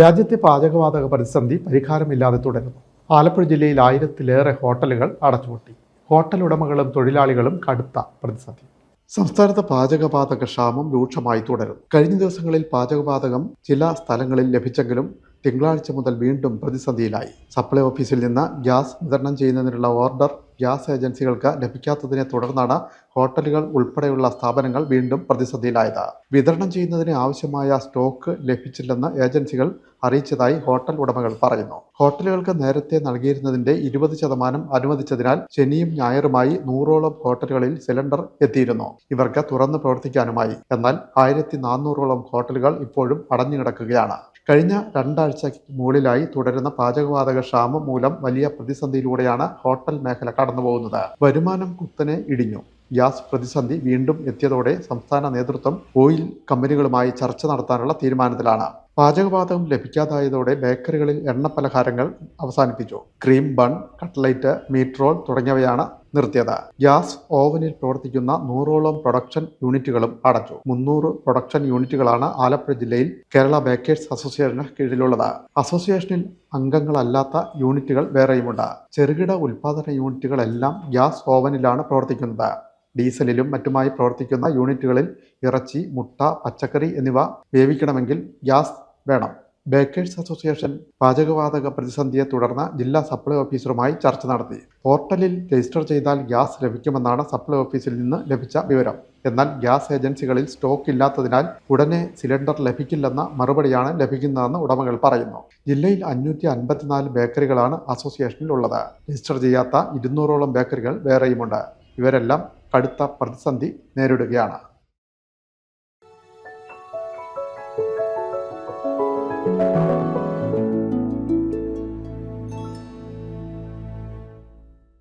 രാജ്യത്തെ പാചകവാതക പ്രതിസന്ധി പരിഹാരമില്ലാതെ തുടരുന്നു. ആലപ്പുഴ ജില്ലയിൽ 1000-ലേറെ ഹോട്ടലുകൾ അടച്ചുപൂട്ടി. ഹോട്ടൽ ഉടമകളും തൊഴിലാളികളും കടുത്ത പ്രതിസന്ധി. സംസ്ഥാനത്ത് പാചകവാതക ക്ഷാമം രൂക്ഷമായി തുടരുന്നു. കഴിഞ്ഞ ദിവസങ്ങളിൽ പാചകവാതകം ചില സ്ഥലങ്ങളിൽ ലഭിച്ചെങ്കിലും തിങ്കളാഴ്ച മുതൽ വീണ്ടും പ്രതിസന്ധിയിലായി. സപ്ലൈ ഓഫീസിൽ നിന്ന് ഗ്യാസ് വിതരണം ചെയ്യുന്നതിനുള്ള ഓർഡർ ഗ്യാസ് ഏജൻസികൾക്ക് ലഭിക്കാത്തതിനെ തുടർന്നാണ് ഹോട്ടലുകൾ ഉൾപ്പെടെയുള്ള സ്ഥാപനങ്ങൾ വീണ്ടും പ്രതിസന്ധിയിലായത്. വിതരണം ചെയ്യുന്നതിന് ആവശ്യമായ സ്റ്റോക്ക് ലഭിച്ചില്ലെന്ന് ഏജൻസികൾ അറിയിച്ചതായി ഹോട്ടൽ ഉടമകൾ പറയുന്നു. ഹോട്ടലുകൾക്ക് നേരത്തെ നൽകിയിരുന്നതിന്റെ 20% അനുവദിച്ചതിനാൽ ശനിയും ഞായറുമായി 100ഓളം ഹോട്ടലുകളിൽ സിലിണ്ടർ എത്തിയിരുന്നു. ഇവർക്ക് തുറന്ന് പ്രവർത്തിക്കാനുമായി. എന്നാൽ 1400ഓളം ഹോട്ടലുകൾ ഇപ്പോഴും അടഞ്ഞുകിടക്കുകയാണ്. കഴിഞ്ഞ 2 ആഴ്ചയ്ക്ക് മുകളിലായി തുടരുന്ന പാചകവാതക ക്ഷാമം മൂലം വലിയ പ്രതിസന്ധിയിലൂടെയാണ് ഹോട്ടൽ മേഖല കടന്നുപോകുന്നത്. വരുമാനം കുത്തനെ ഇടിഞ്ഞു. ഗ്യാസ് പ്രതിസന്ധി വീണ്ടും എത്തിയതോടെ സംസ്ഥാന നേതൃത്വം ഓയിൽ കമ്പനികളുമായി ചർച്ച നടത്താനുള്ള തീരുമാനത്തിലാണ്. പാചകവാതകം ലഭിക്കാതായതോടെ ബേക്കറികളിൽ എണ്ണപ്പലഹാരങ്ങൾ അവസാനിപ്പിച്ചു. Cream bun, cutlet, meat roll തുടങ്ങിയവയാണ് നിർത്തിയത്. ഗ്യാസ് ഓവനിൽ പ്രവർത്തിക്കുന്ന 100ഓളം പ്രൊഡക്ഷൻ യൂണിറ്റുകളും അടച്ചു. 300 പ്രൊഡക്ഷൻ യൂണിറ്റുകളാണ് ആലപ്പുഴ ജില്ലയിൽ കേരള ബേക്കേഴ്സ് അസോസിയേഷന് കീഴിലുള്ളത്. അസോസിയേഷനിൽ അംഗങ്ങളല്ലാത്ത യൂണിറ്റുകൾ വേറെയുമുണ്ട്. ചെറുകിട ഉൽപാദന യൂണിറ്റുകളെല്ലാം ഗ്യാസ് ഓവനിലാണ് പ്രവർത്തിക്കുന്നത്. ഡീസലിലും മറ്റുമായി പ്രവർത്തിക്കുന്ന യൂണിറ്റുകളിൽ ഇറച്ചി, മുട്ട, പച്ചക്കറി എന്നിവ വേവിക്കണമെങ്കിൽ ഗ്യാസ് വേണം. ബേക്കേഴ്സ് അസോസിയേഷൻ പാചകവാതക പ്രതിസന്ധിയെ തുടർന്ന് ജില്ലാ സപ്ലൈ ഓഫീസറുമായി ചർച്ച നടത്തി. പോർട്ടലിൽ രജിസ്റ്റർ ചെയ്താൽ ഗ്യാസ് ലഭിക്കുമെന്നാണ് സപ്ലൈ ഓഫീസിൽ നിന്ന് ലഭിച്ച വിവരം. എന്നാൽ ഗ്യാസ് ഏജൻസികളിൽ സ്റ്റോക്ക് ഇല്ലാത്തതിനാൽ ഉടനെ സിലിണ്ടർ ലഭിക്കില്ലെന്ന മറുപടിയാണ് ലഭിക്കുന്നതെന്ന് ഉടമകൾ പറയുന്നു. ജില്ലയിൽ 554 ബേക്കറികളാണ് അസോസിയേഷനിൽ ഉള്ളത്. രജിസ്റ്റർ ചെയ്യാത്ത 200ഓളം ബേക്കറികൾ വേറെയുമുണ്ട്. ഇവരെല്ലാം കടുത്ത പ്രതിസന്ധി നേരിടുകയാണ്.